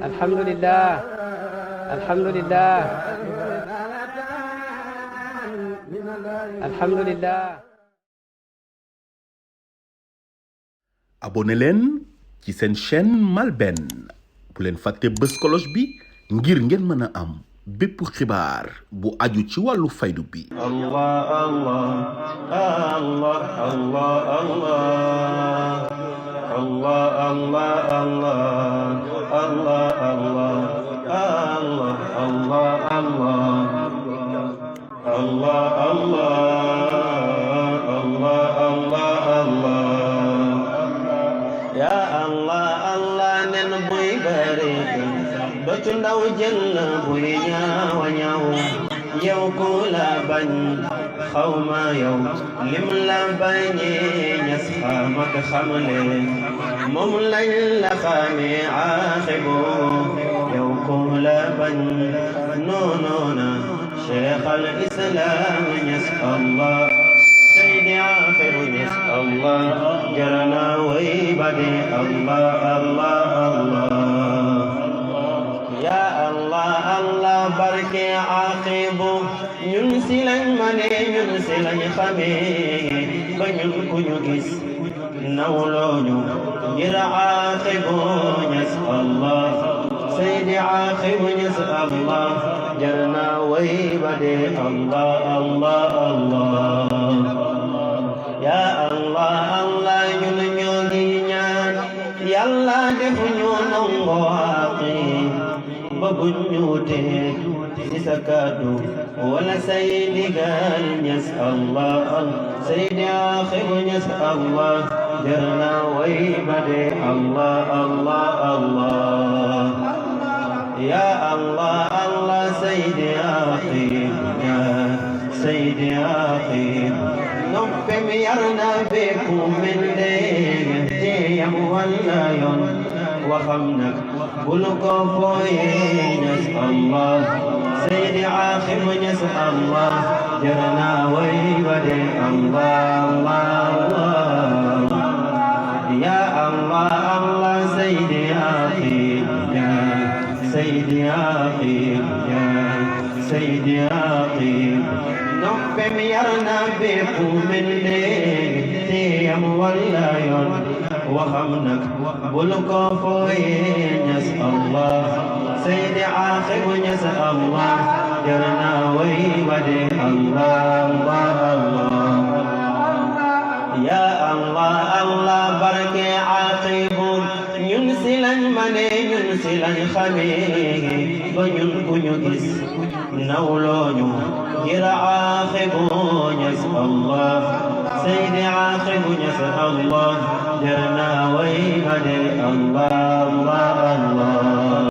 alhamdulillah alhamdulillah alhamdulillah. abonné leen ci seen chaîne MALBN bu leen fàtte bës cloche bi ngir ngeen mën a am bépp xibaar bu aju ci wàllu faydu bi. Allah Allah Allah Allah Allah Allah Allah Allah Allah Allah Allah Allah Allah Allah Allah ya Allah Allah nen buy bari dootu ndaw jël buy ñaaw ñaaw yow ku la bañ xawma yow lim la bañee ñas xam ak xamle moom lañ la xamee aaxibu yow ku la bañ noonoona cheikh al islam ñas Allah seydi aaxibu ñas Allah jarana way bade Allah Allah Allah ya Allah Allah barke aaxibu ñun si lañ mane ñun si lañ xamee ba ñun ku ñu gis nawlooñu ngir aaxibu ñas Allah seydi aaxibu ñas Allah jarna way bade Allah Allah Allah ya Allah Allah ñun ñoo ngi ñaan yàlla defu ñu nongo aqim ba buñ ñu tee ci sa kàddu wala say ndigal ñas Allah seydi aaxibu ñas Allah jarna way bade Allah Allah Allah ya Allah Allah seydi aaxibu ñas seydi aaxibu noppem yarna bépp mbindeef teyam walla yoon waxam nag bul ko fooyee ñas Allah seydi aaxibu ñas Allah jarna way bade Allah Allah ya Allah Allah seydi aaxibu ñas seydi aaxibu ñas seydi aaxibu noppem yarna bépp mbindeef teyam walla yoon waxam nag bul ko fooyee ñas Allah seydi aaxibu ñas Allah jarna way bade Allah Allah ya Allah Allah barke aaxibu ñun si lañ mane ñun si lañ xamee ba ñun ku ñu gis nawlooñu ngir aaxibu ñas Allah seydi aaxibu ñas Allah jarna way bade Allah Allah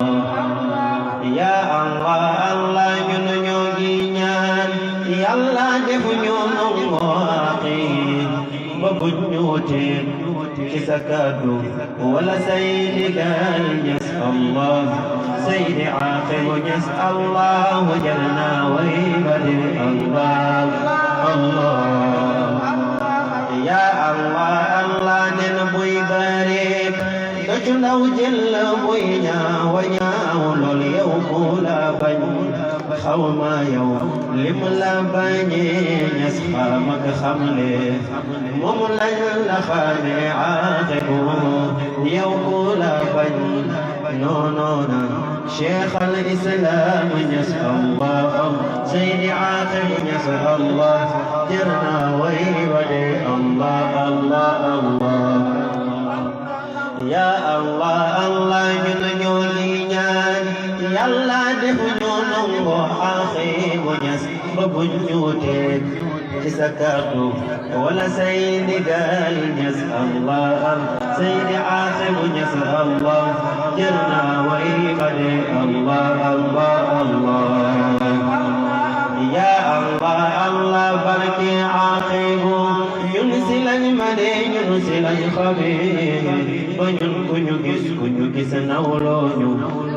ya Allah Allah ñun ñoo ngi ñaan yàlla defu ñu nongo aqim ba buñ ñu tee ci sa kàddu wala say ndigal ñas Allah seydi aaxibu ñas Allah jarna way bade Allah Allah ya Allah Allah nen buy bare dootu ndaw jël buy ñaaw ñaaw lool yow ku la bañ xawma yow lim la bañee ñas xam ak xamle moom lañ la xamee aaxibu yow ku la bañ noonoona cheikh al islam ñas Allah seydi aaxibu ñas Allah jarna way bade Allah Allah Allah ya Allah Allah ñun ñoo ngi ñaan yàlla defu ñu nongo aaxibu ñas ba buñ ñu tee ci sa kàddu wala say ndigal ñas Allah seydi aaxibu ñas Allah jarna way bade Allah Allah Allah ya Allah Allah barke aaxibu ñun si lañ mane ñun si lañ xamee ba ñun ku ñu gis nawlooñu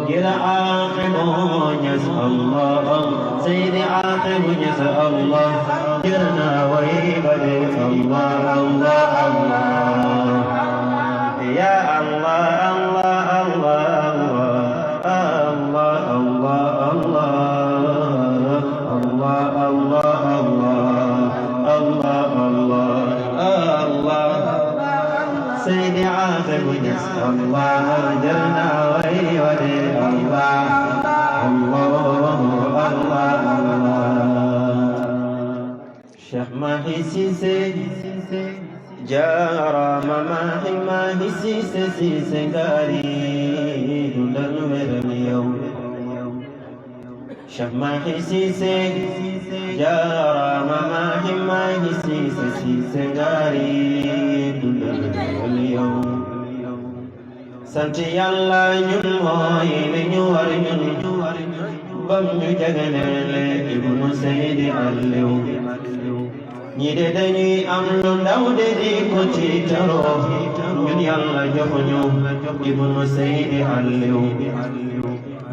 ngir aaxibu ñas Allah seydi aaxibu ñas Allah jarna way bade Allah Allah Allah Seydi Aaxiru Ñas Allah jarna way wade Allah Allah Allah Cheikh Mahi Cissé jaarama Mahi Cissé Cissé ngari dundal weral yow Cheikh Mahi Cissé jaarama Mahi Cissé Cissé ngari dundal weral yow sant Yàlla ñun mooy li ñu war ñun bam ñu jaganele Ibnu Seydi Aliou ñi de dañuy am lu ndaw de di ko ci taroo ñun Yàlla jox ñu Ibnu Seydi Aliou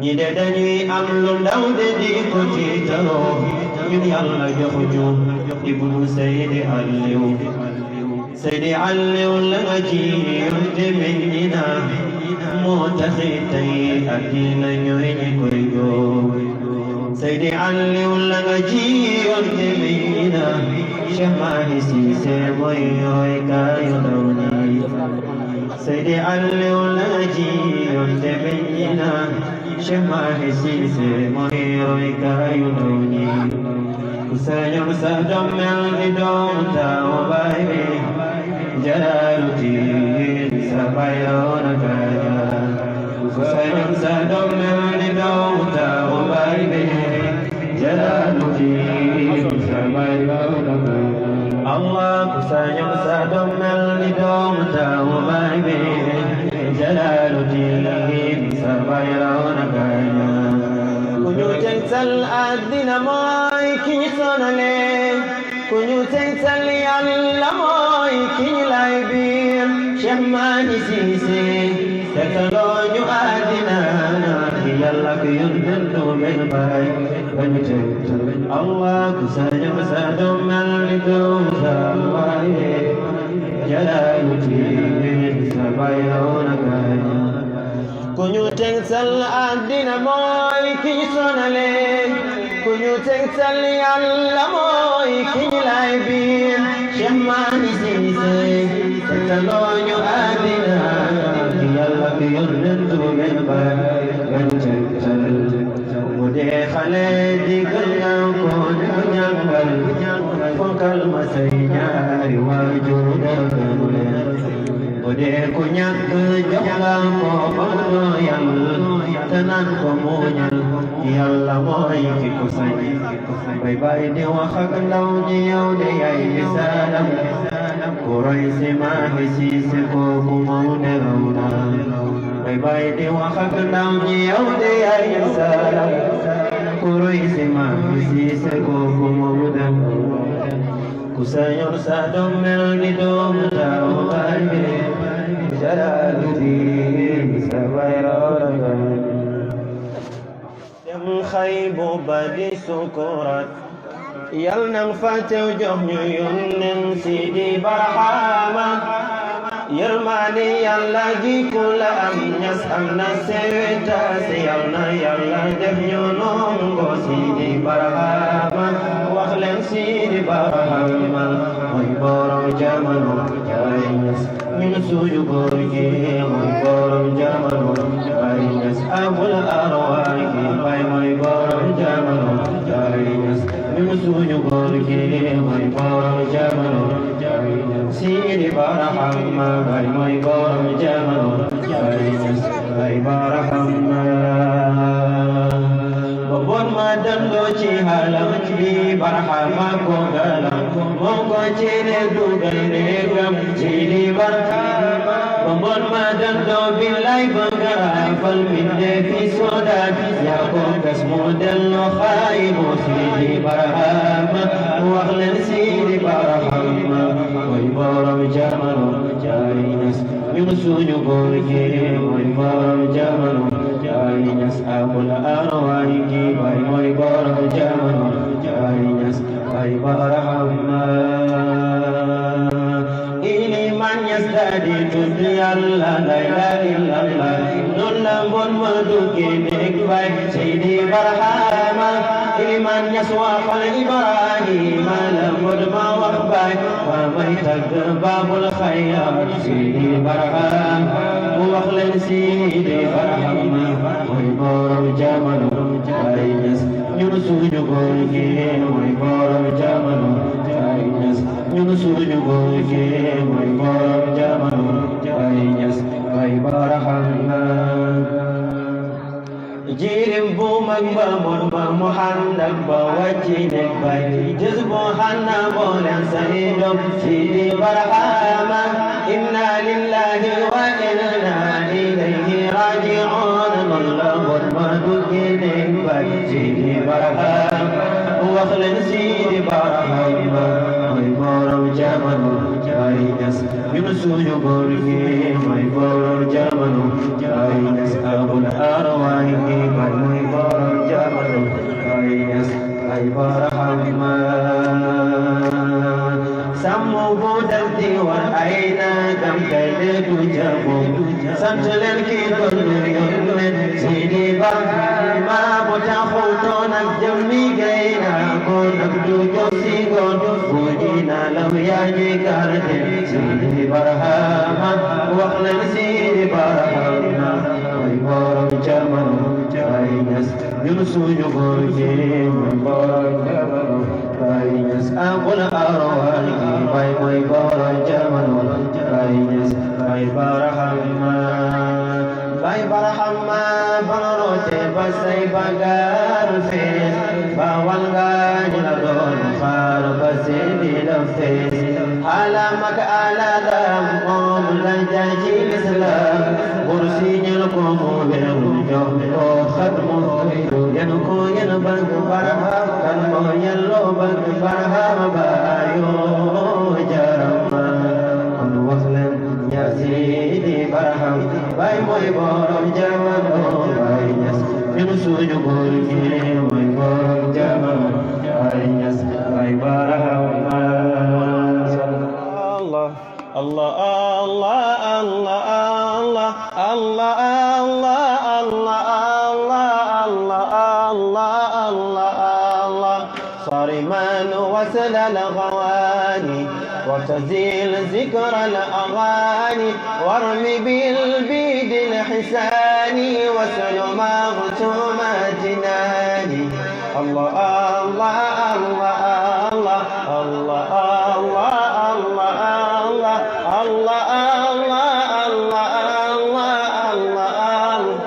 ñi de dañuy am lu ndaw de di ko ci taroo ñun Yàlla jox ñu Ibnu Seydi Aliou Seydi Aliou la nga ji yonte meññi na moo taxi tey àddina ñooy ñi koy jóg Seydi Aliou la nga ji yonte meññi na Cheikh Mahi Cissé mooy yooy kaayu ndaw ñi Seydi Aliou la nga ji yonte meññi na Cheikh Mahi Cissé mooy yooy kaayu ndaw ñi ku sañoon sa doom mel ni doomu taawu baay bi Jalaaluddin sa baay yoon a kaaja ku sañoon sa doom mel ni doomu taawu baay bi Jalaaluddin sa baay yoon a kaaja Allah ku sañoon sa doom mel ni doomu taawu baay bi Jalaaluddin sa baay yoon a kaaja ku ñu tegsal àddina mooy ki ñu sonale ku ñu tegsal Yàlla mooy ki ñu lay biir Cheikh Mahi Cissé tegaloo ñu àddina ki Yàlla ki yónneen du benn baay ba ñu tegtal Allah ku sañoon sa doom mel ni doomu sa baay Jalaaluddin sa baay yoon a kaaja ku ñu tegsal àddina mooy ki ñu sonale ku ñu tegsal Yàlla mooy ki ñu lay biir Cheikh Mahi Cissé tegaloo ñu àddina ki Yàlla ki yónneen du benn baay ba ñu tegtal bu dee xale digal nga ko di ko jàngal fonkal ma say ñaari waajur dëggal leen bu dee ku ñàkk jox nga ko ba mu doyal te naan ko muñal Yàlla mooy ki ko sañ bay bay di wax ak ndaw ñi yow de yaay misaalam ku roy si Mahi Cissé kooku moo ne raw na bay bay di wax ak ndaw ñi yow de yaay misaalam ku roy si Mahi Cissé kooku moo ne raw na ku sañoon sa doom mel ni doomu taawu baay bi Jalaaluddin sa baay yoon a kaaja dem xaybu ba di sukuraat yal nang fa teew jox ñu yónneen Sidi Barhama yërmaande Yàlla gi ku la am ñas am na sewetaas yal na Yàlla def ñu nongo Sidi Barhama wax leen Sidi Barhama mooy borom jamono Baay Ñas min suñu góor gi mooy borom jamono Baay Ñas abul arwaahi Baay mooy borom jamono Baay Ñas min suñu góor gi mooy borom jamono Sidi Barhama Baay mooy borom jamono Baay Ñas Baay Barhama bon ma dandoo ci halam bi Barhama ko galam moom ko ci ne dugal néegam Sidi Barhama bon ma dandoo billaay bëgga fal binde fi sodaat yaa ko gas mu delloo xaybu Sidi Barhama wax leen Sidi Barhama mooy borom jamono Baay Ñas ñun suñu góor gi mooy borom jamono Baay Ñas abul arwaahi gi Baay mooy borom jamono Baay Ñas Baay Barhama Ilimaan Ñas daadi tudd Yàlla la ilaha illallah noon la mbon ma duggee néeg Baay Seydi Barhama إليمان يسوى إبراهيم لمد ما وحباي وميتك باب الخيار سيدي برهام وخلن سيدي برهام ويبور جمل جاينس ينسو جبوكين ويبور جمل جاينس ينسو جبوكين ويبور جمل جاينس ويبرهام jirim bu mag ba mon ba muhammad ba wajine bay jazbu hanna bolen sayyidum sidi barhama inna lillahi wa inna ilayhi raji'un wallahu madukine bay sidi barhama wa khlan sidi barhama way borom jamanu jaynas yunusu yugorgi way borom jamanu jaynas abul arwahi muy borom jamono ay barahama sammo budalti war ayna gam kayde du jabo sant leen ki dollu yonnen sidi barahama bota khoto nak jammi gayna ko nak du josi gon budina law yaji garde sidi barahama waxlan sidi barahama ay borom jamono Jainas Yunusu Yugoji Boron Jamanu Jainas Abul Arwani Bai Mai Boron Jamanu Jainas Bai Barahama Bai Barahama Barote Basai Bagar Fes Bawal Gani Ladon Far Basidi Lafes Alamak Aladam Om Lanjaji Islam Kursinya Lukumu Beru Jombo Khatmu Yanuku Yanabang Baraham Kanmo Yellow Bang Baraham Bayo Jarama Unwaslan Yazidi Baraham By my borom Jamano Bayas Yunusu Yugurki My borom Jamano Bayas By Baraham Allah Allah Allah Allah Allah Allah Allah صارمان وسل الغواني وتزيل ذكر الأغاني وارمي بالبيد الحساني وسل مغتوم جناني الله الله الله الله الله الله الله الله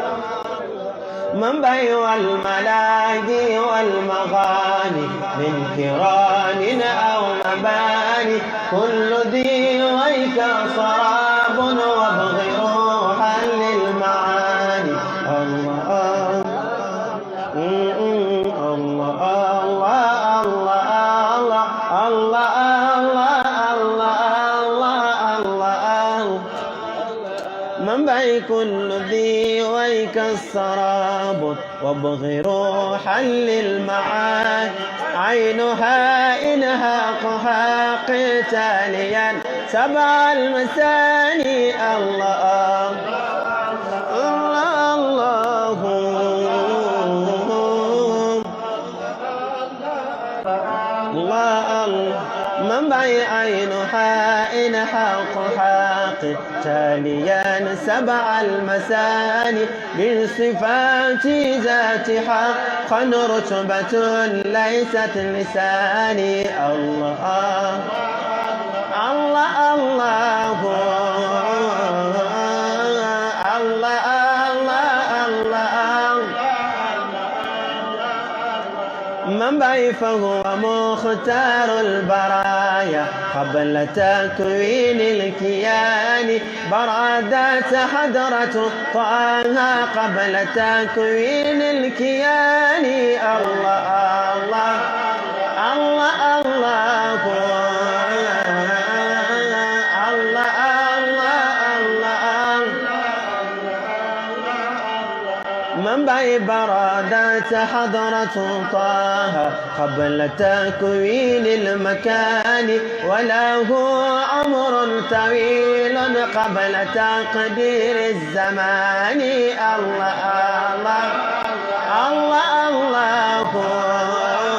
منبع والملاقي والمغاني من كران أو مباني كل ذي ويك صراب وابغ روحا للمعاني الله الله الله الله منبع كل ذي ويك السراب وابغ روحا للمعاني عينها إنهاقها قتاليا سبع المثاني الله الله الله منبع عينها إنحاقها قتاليا سبع المثاني بالصفات ذاتها قد رتبة ليست لساني الله الله الله الله منبع فهو مختار البرايا قبل تكوين الكيان برادات حضرة طه قبل تكوين الكيان الله الله الله الله منبع برادات حضرة طه قبل تكوين المكان وله عمر طويل قبل تقدير الزمان الله الله الله الله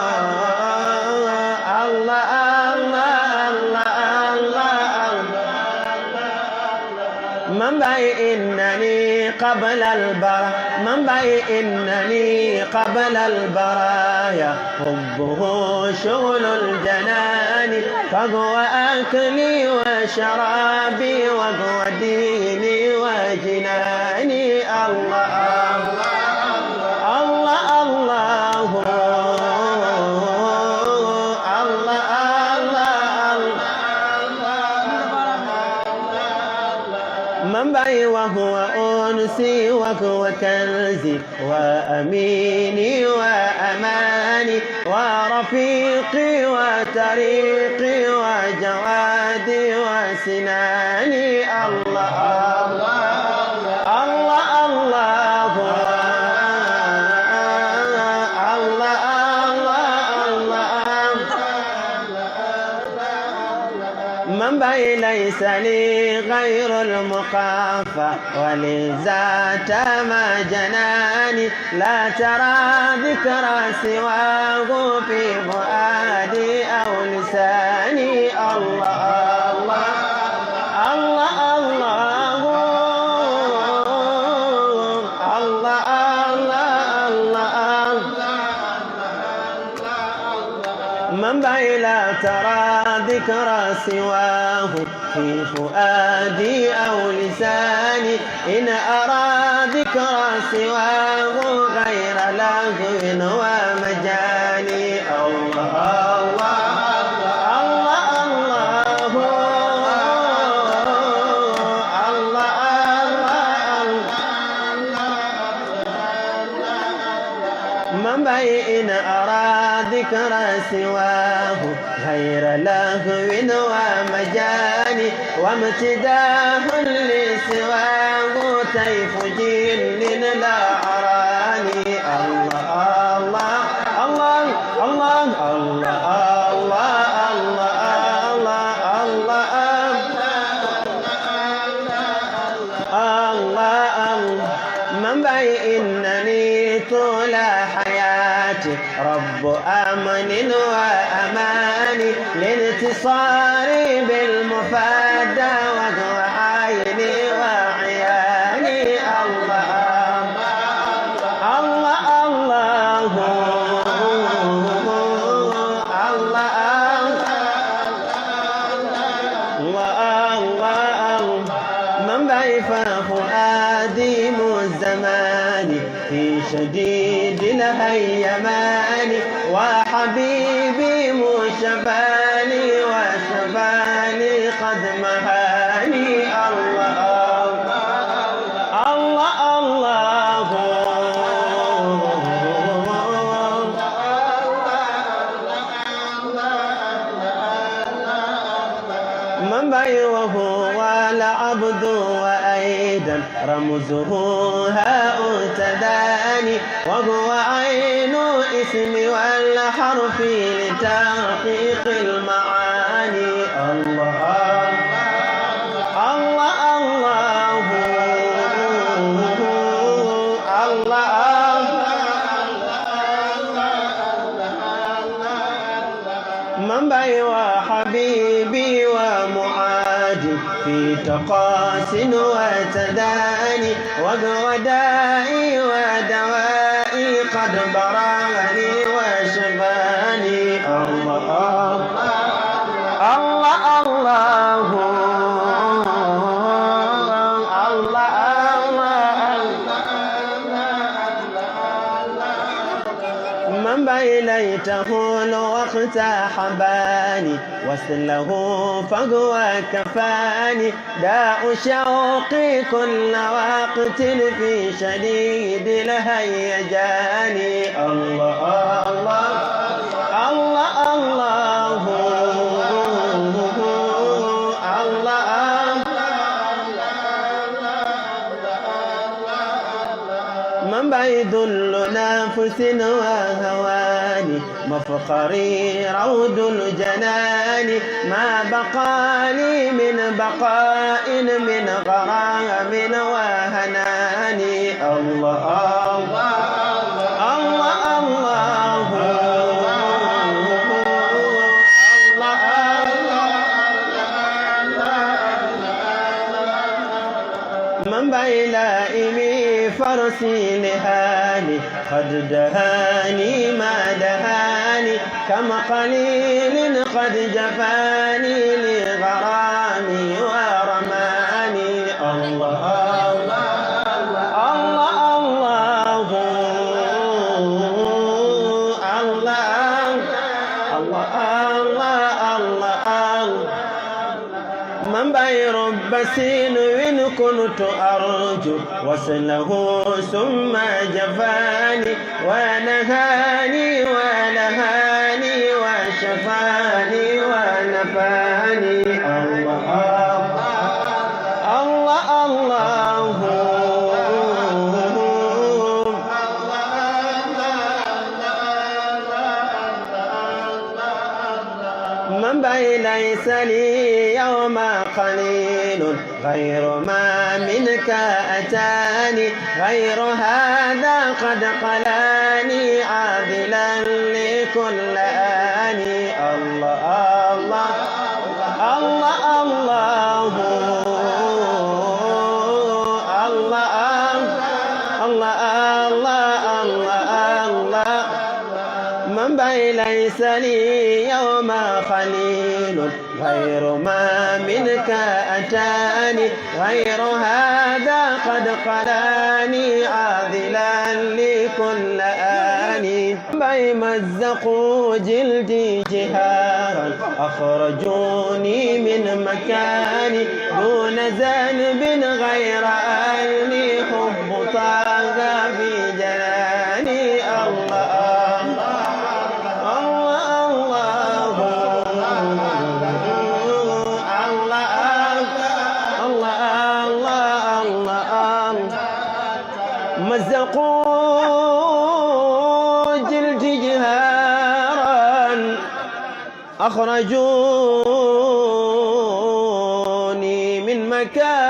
من بي إنني قبل البرايا من بي إنني قبل البرايا حبه شغل الجنان فهو أكلي وشرابي وهو ديني وجناني الله الله الله منبعي وهو أنسي وهو كنزي وأميني وأماني ورفيقي وطريقي وجوادي وسناني الله الله الله منبعي ليس لي غير المقافى ولذا تم جناني لا ترى ذكرى سواه في فؤادي أو لساني الله الله الله الله الله منبعي لا ترى ذكرى سواه في فؤادي أو لساني إن أرى ذكرى سواه غير لهو ومجاني الله الله من بين أرى ذكرى سواه غير لهو ومجاني وامتداح لسواه طيف جيل لا أراني الله الله الله الله الله من إنني طول حياتي رب أمن وأمان لانتصاري بالمفادى وهو عيني وعياني الله الله الله من فؤادي الزمان في شديد الهيمان وحبيبي مشفاني وشفاني قد مهاني الله الله الله من وهو العبد وأيضا رمزه هاء تداني وهو عين اسم والحرف لتحقيق المعاني الله الله الله من وحبيبي ومعادي في تقاس وتداني وغدائي ودوائي قد براني وشفاني الله الله الله من ليته الوقت حباني وصله فهو كفاني داء شوقي كل وقت في شديد الهيجان الله الله الله الله من بيدل نفس وهواني مفقري رود الجنان ما بقى لي من بقاء من غرام وهناني الله الله الله من بين لائمي فرسي لهاني قد دهاني ما دهاني كم قليل قد جفاني لغرامي ورماني الله الله الله الله الله الله من بين رب سين وإن كنت أرجو وصله ثم جفاني ونهاني ونهاني وشفاني ونفاني الله الله الله من بين ليس لي يوم قليل غير ما منك أتاني غير هذا قد قلاني عادلا لكل آني الله الله الله الله الله الله الله الله من بين ليس لي يوم خليل غير ما منك أتاني غير هذا قد قلاني عاذلا لكل آني مزقوا جلدي جهارا أخرجوني من مكاني دون ذنب غير أني حب طاغ في جناني الله مزقوا جلدي جهارا أخرجوني من مكاني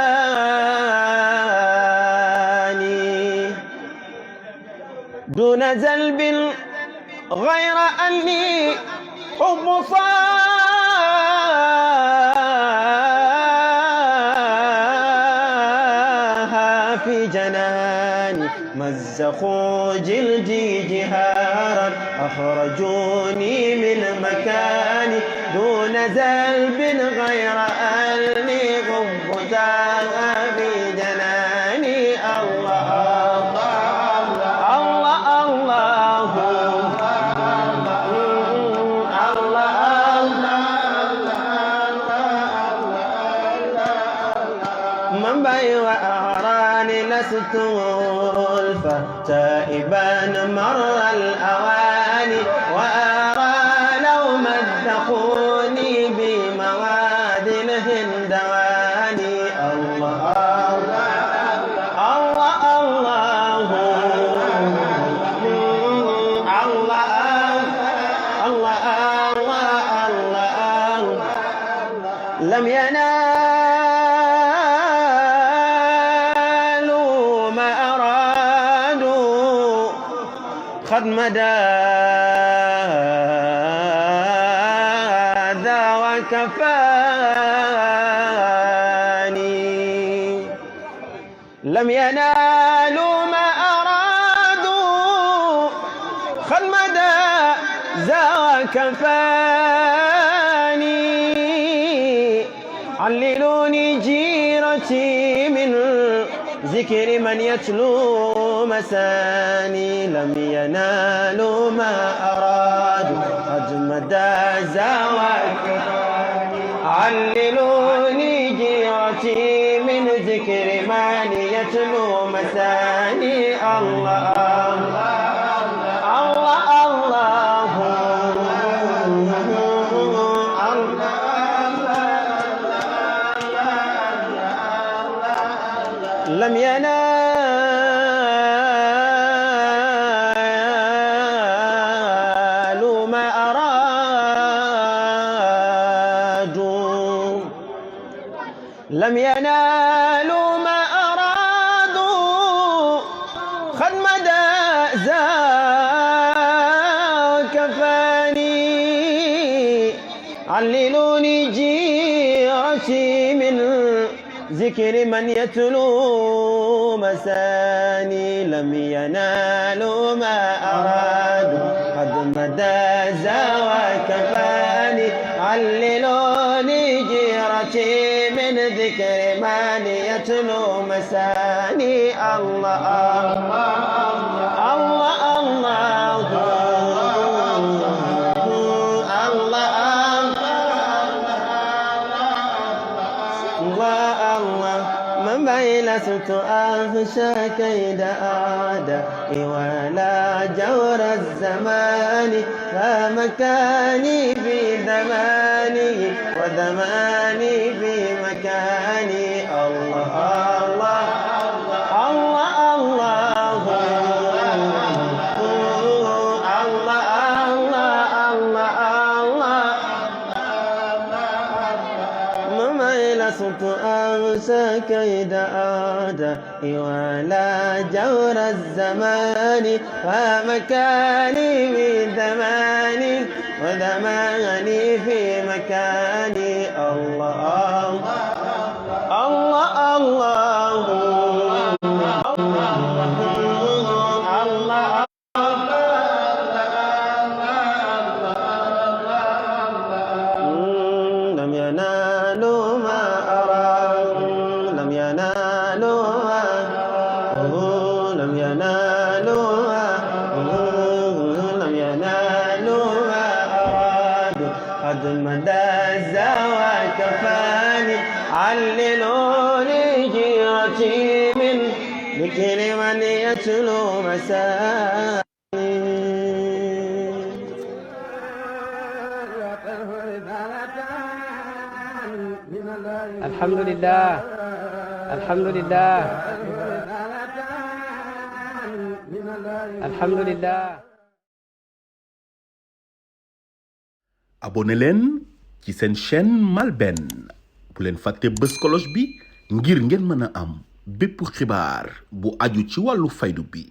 دون ذنب غير أني حب صاها في جناني مزقوا جلدي جهارا أخرجوني من مكاني دون ذنب غير أني حب صاها في جناني الله الله الله من بين وأعراني لست غلفا تائبا مر الأواني وأرى لو مدقوني بمواد الهندواني الله الله الله الله الله الله لم ينالوا ما أرادوا قد مدى ذا وكفاني لم ينالوا ما أرادوا قد مدى ذا وكفاني عللوني جيرتي من ذكر من يتلو مساني لم ينالوا ما أرادوا قد مدى زواج عللوني جيرتي من ذكر من يتلو مساني الله الله الله لم ينالوا ما أرادوا لم ينالوا ما أرادوا قد مدى ذا كفاني عللوني جيرتي من ذكر من يتلو مساني لم ينالوا ما أرادوا قد مدى زوى كفاني عللوني جيرتي من ذكر من يتلو مساني الله الله الله لست أخشى كيد أعدائي ولا جور الزمان فمكاني في زماني وزماني في مكاني الله الله الله الله لست أنسى كيد أعدائي ولا جور الزمان فمكاني في زماني وزماني في مكاني الله الله الله الله لم ينالوا ما أرادوا لم ينالوا لم ينالوا لم ينالوا ما أرادوا قد مدى زوى كفاني عللوني جيرتي من ذكر من يتلو مساني الحمد لله الحمد لله الحمد لله abonné leen ci seen chaîne MALBN bu leen fàtte bës cloche bi ngir ngeen mën a am bépp xibaar bu aju ci wàllu faydu bi